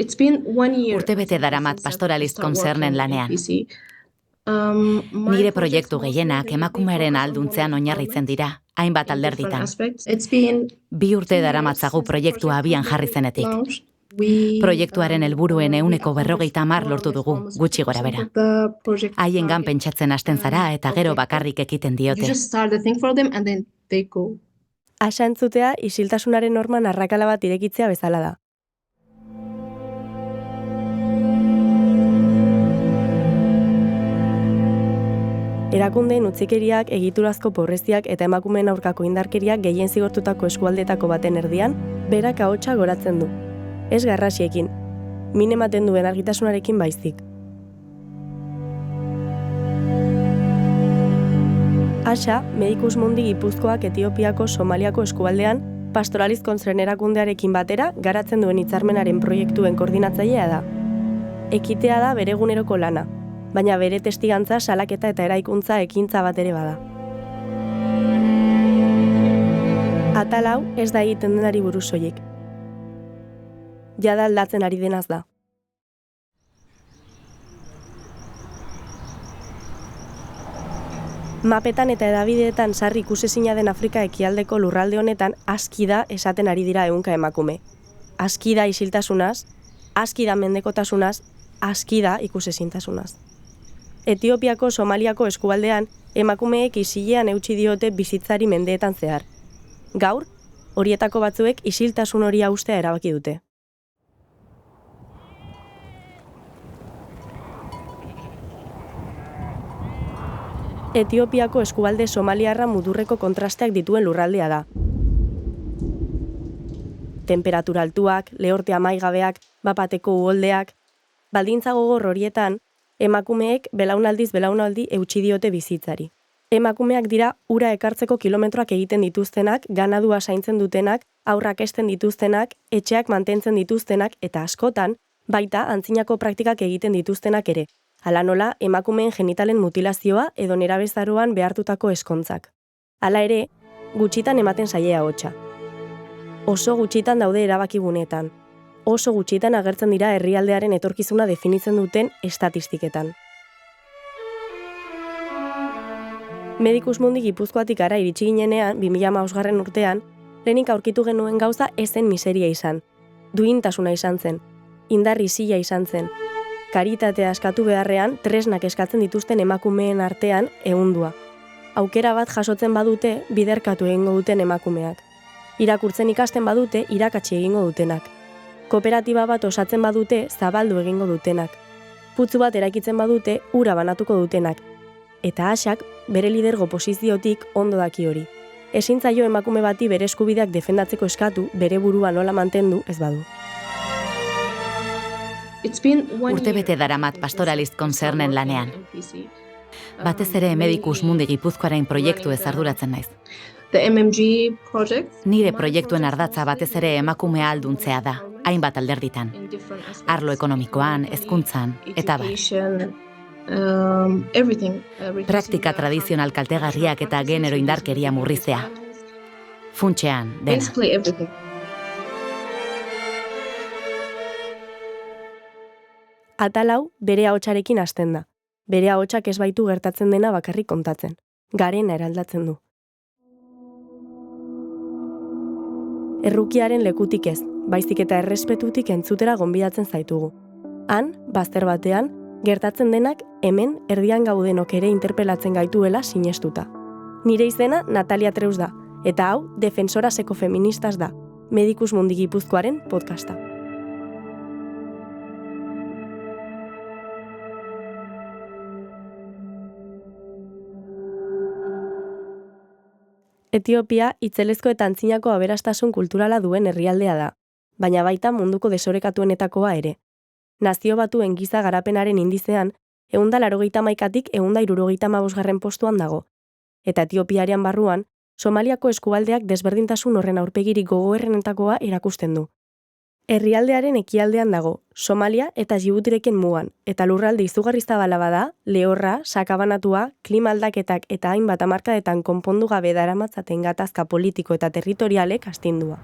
Urtebete daramat Pastoralist Concernen lanean. Nire proiektu gehienak emakumearen ahalduntzean oinarritzen dira, hainbat alderditan. 2 urte daramatzagu proiektua abian jarri zenetik. Proiektuaren helburuen 40% lortu dugu, gutxi gora bera. Haiengan pentsatzen hasten zara eta gero bakarrik ekiten diote. Asa entzutea isiltasunaren norman arrakala bat irekitzea bezala da. Erakundeen utzikeriak, egiturazko pobreziak eta emakumeen aurkako indarkeriak gehien zigortutako eskualdetako baten erdian, berak ahotsa goratzen du. Ez garrasiekin, min ematen duen argitasunarekin baizik. Asa, Medicus Mundi Gipuzkoak Etiopiako Somaliako eskualdean, Pastoralist Concern erakundearekin batera garatzen duen hitzarmenaren proiektuen koordinatzailea da. Ekitea da bere eguneroko lana, baina bere testigantza, salaketa eta eraikuntza ekintza bat ere bada. Atal hau ez da egiten denari buruz soilik. Jada aldatzen ari denaz da. Mapetan eta hedabideetan sarri ikusezina den Afrika ekialdeko lurralde honetan aski da esaten ari dira ehunka emakume. Aski da isiltasunaz, aski da mendekotasunaz, aski da ikusezintasunaz. Etiopiako Somaliako eskualdean emakumeek isilean eutsi diote bizitzari mendeetan zehar. Gaur, horietako batzuek isiltasun hori haustea erabaki dute. Etiopiako eskualde somaliarra mudurreko kontrasteak dituen lurraldea da. Temperatura altuak, lehorte amaigabeak, bapateko uholdeak, baldintza gogor horietan, emakumeek belaunaldiz belaunaldi eutsi diote bizitzari. Emakumeak dira ura ekartzeko kilometroak egiten dituztenak, ganadua zaintzen dutenak, haurrak hesten dituztenak, etxeak mantentzen dituztenak eta askotan, baita antzinako praktikak egiten dituztenak ere. Hala nola, emakumeen genitalen mutilazioa edo nerabezaroan behartutako eskontzak. Hala ere, gutxitan ematen zailea hotsa. Oso gutxitan daude erabakiguneetan. Oso gutxitan agertzen dira herrialdearen etorkizuna definitzen duten estatistiketan. Medicus Mundi Gipuzkoatik ara iritsi ginenean, 2015 urtean, lehenik aurkitu genuen gauza ezen miseria izan. Duintasuna izan zen, indar isila izan zen. Karitatea eskatu beharrean, tresnak eskatzen dituzten emakumeen artean ehundua. Aukera bat jasotzen badute, biderkatu egingo duten emakumeak. Irakurtzen ikasten badute, irakatsi egingo dutenak. Kooperatiba bat osatzen badute, zabaldu egingo dutenak. Putzu bat eraikitzen badute, ura banatuko dutenak. Eta Asak, bere lidergo posiziotik ondo daki hori. Ezin zaio emakume bati bere eskubideak defendatzeko eskatu, bere burua nola mantendu ez badu. Urtebete daramat Pastoralist Concernen lanean. Batez ere Medicus Mundi Gipuzkoaren proiektu arduratzen naiz. Nire proiektuen ardatza batez ere emakumea ahalduntzea da, hainbat alderditan. Arlo ekonomikoan, hezkuntzan, eta bar. Praktika tradizional kaltegarriak eta genero indarkeria murriztea. Funtsean, dena. Atal hau bere ahotsarekin hasten da. Bere ahotsak ez baitu gertatzen dena bakarrik kontatzen. Garena eraldatzen du. Errukiaren lekutik ez, baizik eta errespetutik entzutera gonbidatzen zaitugu. Han, bazter batean, gertatzen denak hemen erdian gaudenok ere interpelatzen gaituela sinestuta. Nire izena Natalia Treus da, eta hau Defensoras Ekofeministas da, Medicus Mundi Gipuzkoaren podcasta. Etiopia itzelezko eta antzinako aberastasun kulturala duen herrialdea da, baina baita munduko desorekatuenetakoa ere. Nazio Batuen giza garapenaren indizean, 181tik 175 postuan dago, eta Etiopiaren barruan, Somaliako eskualdeak desberdintasun horren aurpegirik gogoerrenetakoa erakusten du. Herrialdearen ekialdean dago, Somalia eta Djibutirekin mugan, eta lurralde izugarri zabala bada, lehorra, sakabanatua, klima aldaketak eta hainbat hamarkadetan konpondu gabe daramatzaten gatazka politiko eta territorialek astindua.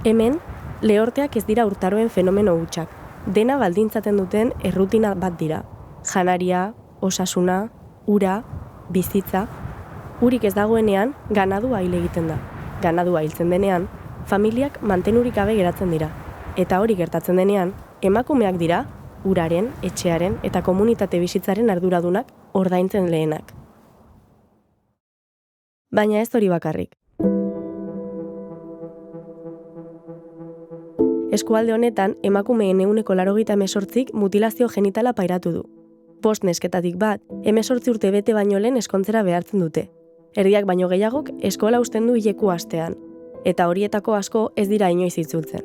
Hemen, lehorteak ez dira urtaroen fenomeno hutsak. Dena baldintzaten duten errutina bat dira. Janaria, osasuna, ura, bizitza. Urik ez dagoenean, ganadua hil egiten da. Ganadua hiltzen denean, familiak mantenurik gabe geratzen dira. Eta hori gertatzen denean, emakumeak dira, uraren, etxearen eta komunitate bizitzaren arduradunak ordaintzen lehenak. Baina ez hori bakarrik. Eskualde honetan, emakumeen 98%k mutilazio genitala pairatu du. 5 nesketatik bat, 18 urte bete baino lehen eskontzera behartzen dute. Erdiak baino gehiagok eskola uzten du hileku astean, eta horietako asko ez dira inoiz itzultzen.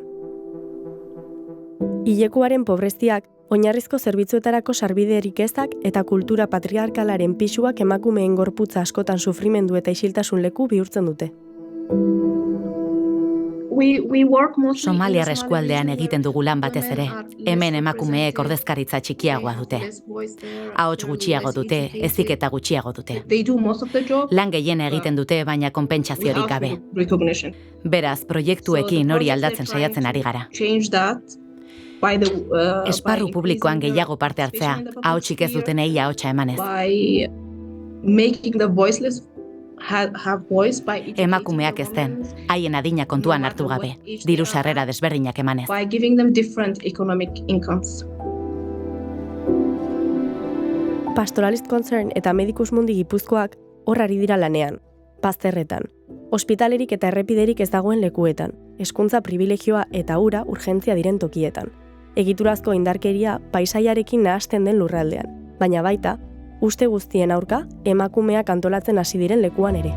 Hilekuaren pobreziak, oinarrizko zerbitzuetarako sarbiderik ezak eta kultura patriarkalaren pisuak emakumeen gorputza askotan sufrimendu eta isiltasun leku bihurtzen dute. Somaliar eskualdean egiten dugu lan batez ere, hemen emakumeek ordezkaritza txikiagoa dute. Ahots gutxiago dute, heziketa gutxiago dute. Lan gehien egiten dute, baina konpentsaziorik gabe. Beraz, proiektuekin hori aldatzen saiatzen ari gara. Esparru publikoan gehiago parte hartzea, ahotsik ez dutenei ahotsa emanez. Emakumeak ez den, haien adina kontuan hartu gabe, diru sarrera desberdinak emanez. Pastoralist Concern eta Medicus Mundi Gipuzkoak hor ari dira lanean, bazterretan, ospitalerik eta errepiderik ez dagoen lekuetan, hezkuntza pribilegioa eta ura urgentzia diren tokietan. Egiturazko indarkeria paisaiarekin nahasten den lurraldean, baina baita, uste guztien aurka, emakumeak antolatzen hasi diren lekuan ere.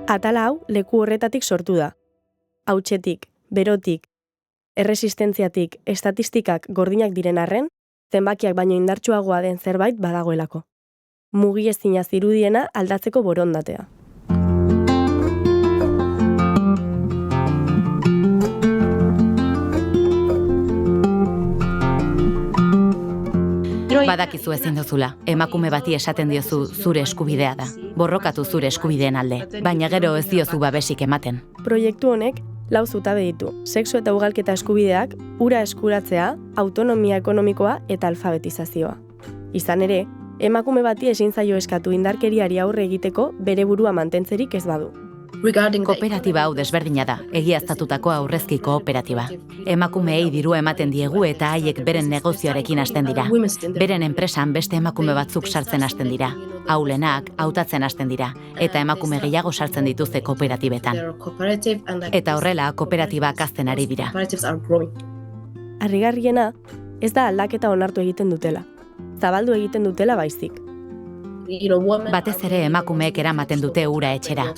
Atala hau leku horretatik sortu da. Hautsetik, berotik, erresistentziatik, estatistikak gordinak diren arren, zenbakiak baino indartsuagoa den zerbait badagoelako. Mugiezina zirudiena aldatzeko borondatea. Badakizu ezin duzula, emakume bati esaten diozu zure eskubidea da. Borrokatu zure eskubideen alde, baina gero ez diozu babesik ematen. Proiektu honek 4 zutabe ditu. Sexu eta ugalketa eskubideak, ura eskuratzea, autonomia ekonomikoa eta alfabetizazioa. Izan ere, emakume bati ezin zaio eskatu indarkeriari aurre egiteko bere burua mantentzerik ez badu. Kooperatiba hau desberdina da, egiaztatutako aurrezki kooperatiba. Emakumeei dirua ematen diegu eta haiek beren negozioarekin hasten dira. Beren enpresan beste emakume batzuk sartzen hasten dira. Aulenak, hautatzen hasten dira, eta emakume gehiago sartzen dituzte kooperatibetan. Eta horrela, kooperatibak hazten ari dira. Harrigarriena, ez da aldaketa onartu egiten dutela. Zabaldu egiten dutela baizik. Batez ere emakumeek eramaten dute ura etxera.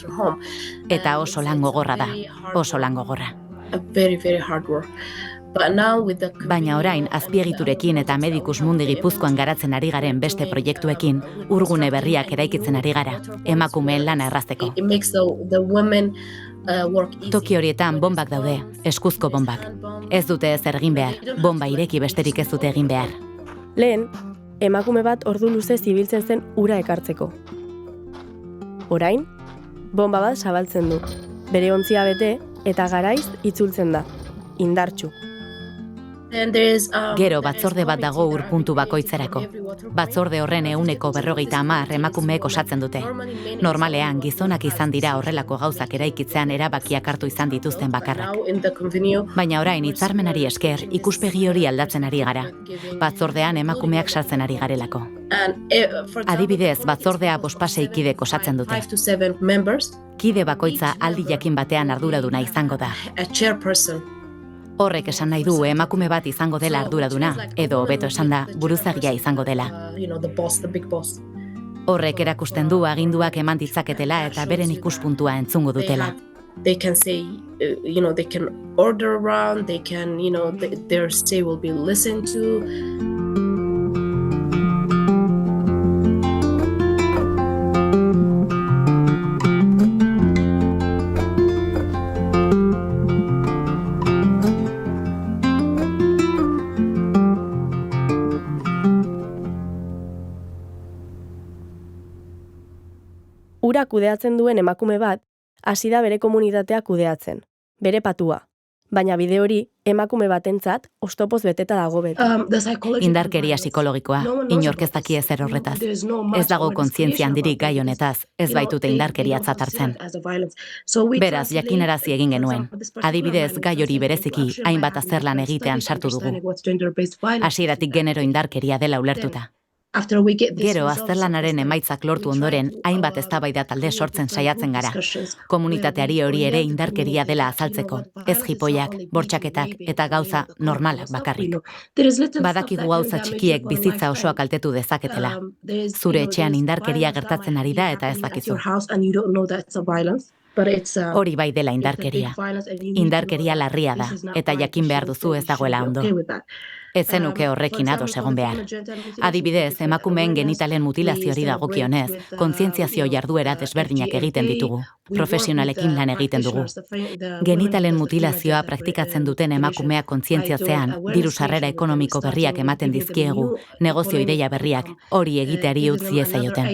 Eta oso lan gogorra da, oso lan gogorra. Baina orain, azpiegiturekin eta Medicus Mundi Gipuzkoan garatzen ari garen beste proiektuekin, urgune berriak eraikitzen ari gara, emakumeen lana errazteko. Toki horietan bombak daude, eskuzko bombak. Ez dute ez egin behar, bomba ireki besterik ez dute egin behar. Lehen, emakume bat ordu luze zibiltzen zen ura ekartzeko. Orain, bomba bat zabaltzen du. Bere ontzia bete eta garaiz itzultzen da. Indartsu. Gero batzorde bat dago urpuntu bakoitzerako. Batzorde horren 150 emakumeek osatzen dute. Normalean gizonak izan dira horrelako gauzak eraikitzean erabakiak hartu izan dituzten bakarrak. Baina orain hitzarmenari esker ikuspegi hori aldatzen ari gara. Batzordean emakumeak sartzen ari garelako. Adibidez, batzordea 5-6 kidek osatzen dute. Kide bakoitza aldi jakin batean arduraduna izango da. Horrek esan nahi du emakume bat izango dela arduraduna, edo hobeto esan da, buruzagia izango dela. Horrek erakusten du aginduak eman ditzaketela eta beren ikuspuntua entzungo dutela. They can say, they can order around, they can, their say will be listened to. Ura kudeatzen duen emakume bat, hasi da bere komunitatea kudeatzen, bere patua. Baina bide hori, emakume batentzat, oztopoz beteta dago beti. Indarkeria psikologikoa, inork ez daki ezer horretaz. Ez dago kontzientzia handirik gai honetaz, ez baitute indarkeriatzat hartzen. Beraz, jakinarazi egin genuen. Adibidez, gai hori bereziki, hainbat azterlan egitean sartu dugu. Hasieratik genero indarkeria dela ulertuta. Gero, azterlanaren emaitzak lortu ondoren, hainbat eztabaida talde sortzen saiatzen gara. Komunitateari hori ere indarkeria dela azaltzeko. Ez jipoiak, bortxaketak eta gauza normalak bakarrik. Badakigu gauza txikiek bizitza osoa kaltetu dezaketela. Zure etxean indarkeria gertatzen ari da eta ez dakizu. Hori bai dela indarkeria. Indarkeria larria da, eta jakin behar duzu ez dagoela ondo. Ez zenuke horrekin ados egon behar. Adibidez, emakumeen genitalen mutilazioari dagokionez, kontzientziazio jarduera desberdinak egiten ditugu. Profesionalekin lan egiten dugu. Genitalen mutilazioa praktikatzen duten emakumeak kontzientziatzean, diru sarrera ekonomiko berriak ematen dizkiegu, negozio ideia berriak, hori egiteari utzi ezaioten.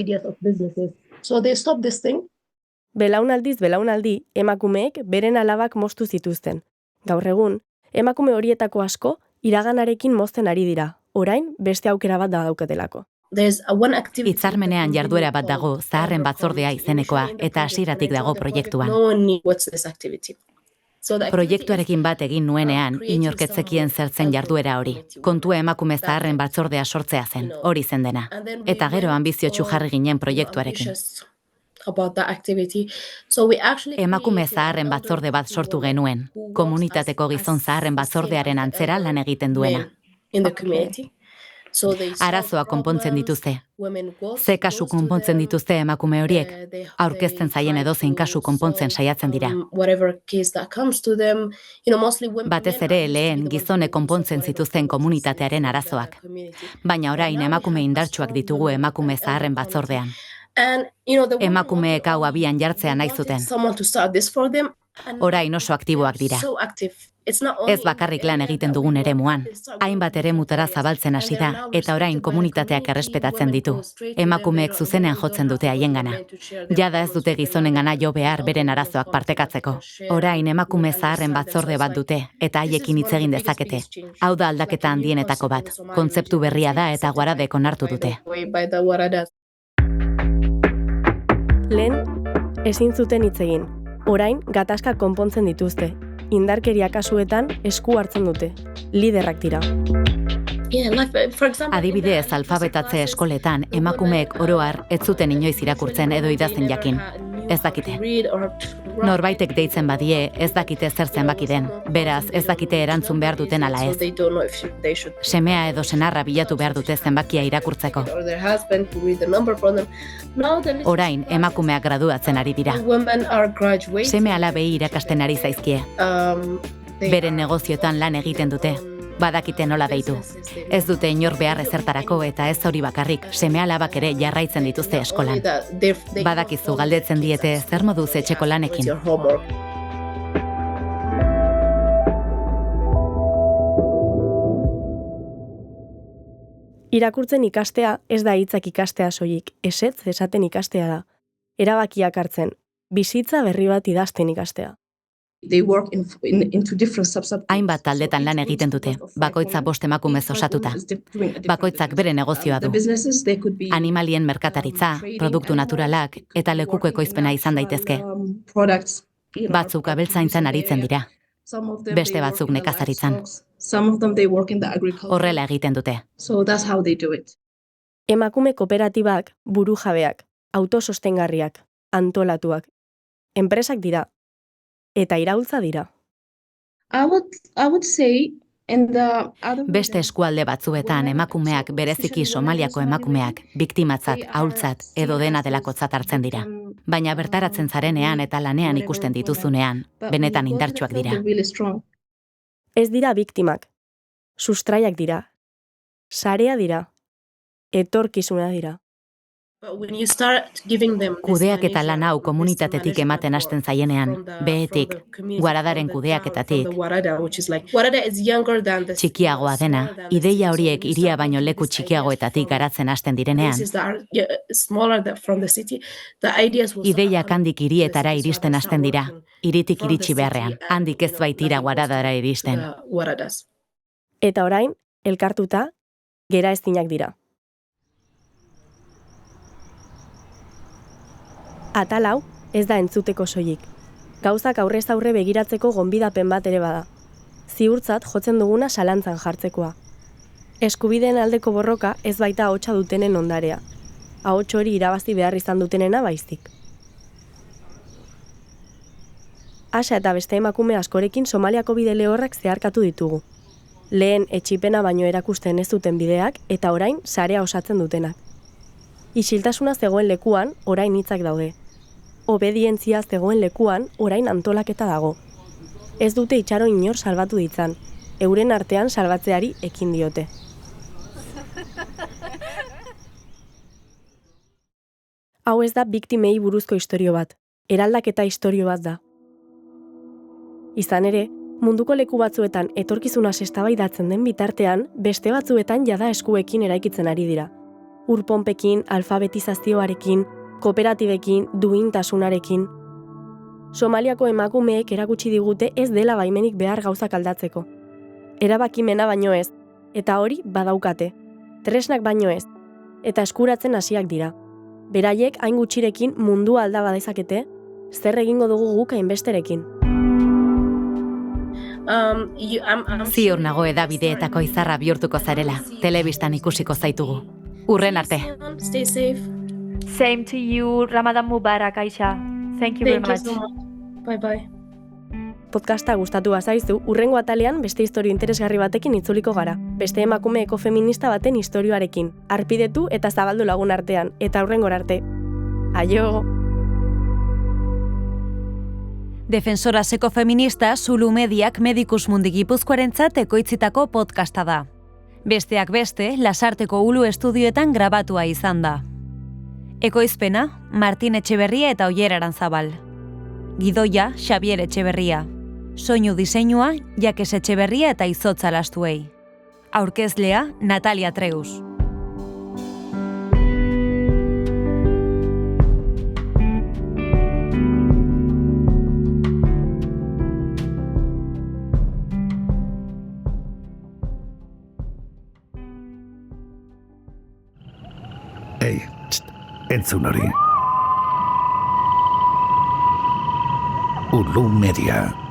Belaunaldiz belaunaldi, emakumeek beren alabak moztu zituzten. Gaur egun, emakume horietako asko iraganarekin mozten ari dira, orain beste aukera bat da daukatelako. Hitzarmenean jarduera bat dago, zaharren batzordea izenekoa, eta hasieratik dago proiektuan. Proiektuarekin bat egin nuenean, inork ez zekien zertzen jarduera hori. Kontua emakume zaharren batzordea sortzea zen, hori zen dena. Eta gero anbiziotsu jarri ginen proiektuarekin. Emakume zaharren batzorde bat sortu genuen, komunitateko gizon zaharren batzordearen antzera lan egiten duena. Arazoa konpontzen dituzte. Ze kasu konpontzen dituzte emakume horiek, aurkezten zaien edozein kasu konpontzen saiatzen dira. Batez ere lehen gizone konpontzen zituzten komunitatearen arazoak. Baina orain emakume indartsuak ditugu emakume zaharren batzordean. Emakumeek hau abian jartzea nahi zuten. Orain oso aktiboak dira. Ez bakarrik lan egiten dugun eremuan. Hainbat eremutara zabaltzen hasi da, eta orain komunitateak errespetatzen ditu. Emakumeek zuzenean jotzen dute haiengana. Jada ez dute gizonengana jo behar beren arazoak partekatzeko. Orain emakume zaharren batzorde bat dute, eta haiekin hitz egin dezakete. Hau da aldaketa handienetako bat. Kontzeptu berria da eta Guaradek onartu dute. Lehen, ezin zuten hitz egin. Orain, gatazkak konpontzen dituzte. Indarkeria kasuetan esku hartzen dute. Liderrak dira. Adibidez, alfabetatze eskoletan emakumeek oro har ez zuten inoiz irakurtzen edo idazten jakin. Ez dakite. Norbaitek deitzen badie, ez dakite zer zenbaki den. Beraz, ez dakite erantzun behar duten ala ez. Semea edo senarra bilatu behar dute zenbakia irakurtzeko. Orain, emakumeak graduatzen ari dira. Seme alabei irakasten ari zaizkie. Beren negozioetan lan egiten dute. Badakite nola deitu. Ez dute inor behar ezertarako eta ez hori bakarrik, seme alabak ere jarraitzen dituzte eskolan. Badakizu galdetzen diete zer moduz etxeko lanekin. Irakurtzen ikastea ez da hitzak ikastea soilik, ezetz esaten ikastea da. Erabakiak hartzen, bizitza berri bat idazten ikastea. Hainbat taldetan lan egiten dute, bakoitza 5 emakumez osatuta. Bakoitzak bere negozioa du. Animalien merkataritza, produktu naturalak eta lekuko ekoizpena izan daitezke. Batzuk abeltzaintzan aritzen dira. Beste batzuk nekazaritzan. Horrela egiten dute. Emakume kooperatibak, burujabeak, autosostengarriak, antolatuak. Enpresak dira. Eta iraultza dira. Beste eskualde batzuetan emakumeak bereziki Somaliako emakumeak biktimatzat, ahultzat edo dena delakotzat hartzen dira. Baina bertaratzen zarenean eta lanean ikusten dituzunean, benetan indartsuak dira. Ez dira biktimak. Sustraiak dira. Sarea dira. Etorkizuna dira. Kudeaketa lan hau komunitatetik ematen hasten zaienean, behetik, Guaradaren kudeaketatik, txikiagoa dena, ideia horiek hiria baino leku txikiagoetatik garatzen hasten direnean, ideiak handik hirietara iristen hasten dira, hiritik iritsi beharrean, handik ez baitira Guaradara iristen. Eta orain, elkartuta, gera ezinak dira. Atal hau ez da entzuteko soilik. Gauzak aurrez aurre begiratzeko gonbidapen bat ere bada. Ziurtzat jotzen duguna salantzan jartzekoa. Eskubideen aldeko borroka ez baita ahotsa dutenen ondarea. Ahots hori irabazi behar izan dutenena baizik. Asa eta beste emakume askorekin Somaliako bide lehorrak zeharkatu ditugu. Lehen etxipena baino erakusten ez duten bideak eta orain sarea osatzen dutenak. Isiltasuna zegoen lekuan, orain hitzak daude. Obedientzia zegoen lekuan, orain antolaketa dago. Ez dute itxaro inor salbatu ditzan, euren artean salbatzeari ekin diote. Hau ez da biktimei buruzko istorio bat, eraldaketa istorio bat da. Izan ere, munduko leku batzuetan etorkizunaz eztabaidatzen den bitartean, beste batzuetan jada eskuekin eraikitzen ari dira. Urponpekin, alfabetizazioarekin, kooperatibekin, duintasunarekin. Somaliako emakumeek erakutsi digute ez dela baimenik behar gauzak aldatzeko. Erabakimena baino ez, eta hori badaukate. Tresnak baino ez, eta eskuratzen hasiak dira. Beraiek hain gutxirekin mundua aldaba dezakete, zer egingo dugu guk hainbesterekin. Ziur nago edabideetako izarra bihurtuko zarela, telebistan ikusiko zaitugu. Urren arte. Stay safe. Same to you, Ramadan Mubarak, Aisha. Thank you very much. So much. Bye-bye. Podcasta gustatu bazaizu, urrengo atalean beste istorio interesgarri batekin itzuliko gara. Beste emakume ekofeminista baten istorioarekin. Arpidetu eta zabaldu lagun artean, eta urrengora arte. Aio! Defensoras ekofeminista Zulu Mediak Medikus Mundi Gipuzkoarentzat ekoitzitako podcasta da. Besteak beste, Lasarteko Ulu Estudioetan grabatua izan da. Ekoizpena, Martin Etxeberria eta Oier Aranzabal. Gidoia, Xabier Etxeberria. Soinu diseinua, Jakes Etxeberria eta Izotza Lastuei. Aurkezlea, Natalia Treus. Ei, entzun hori. Ulu Media.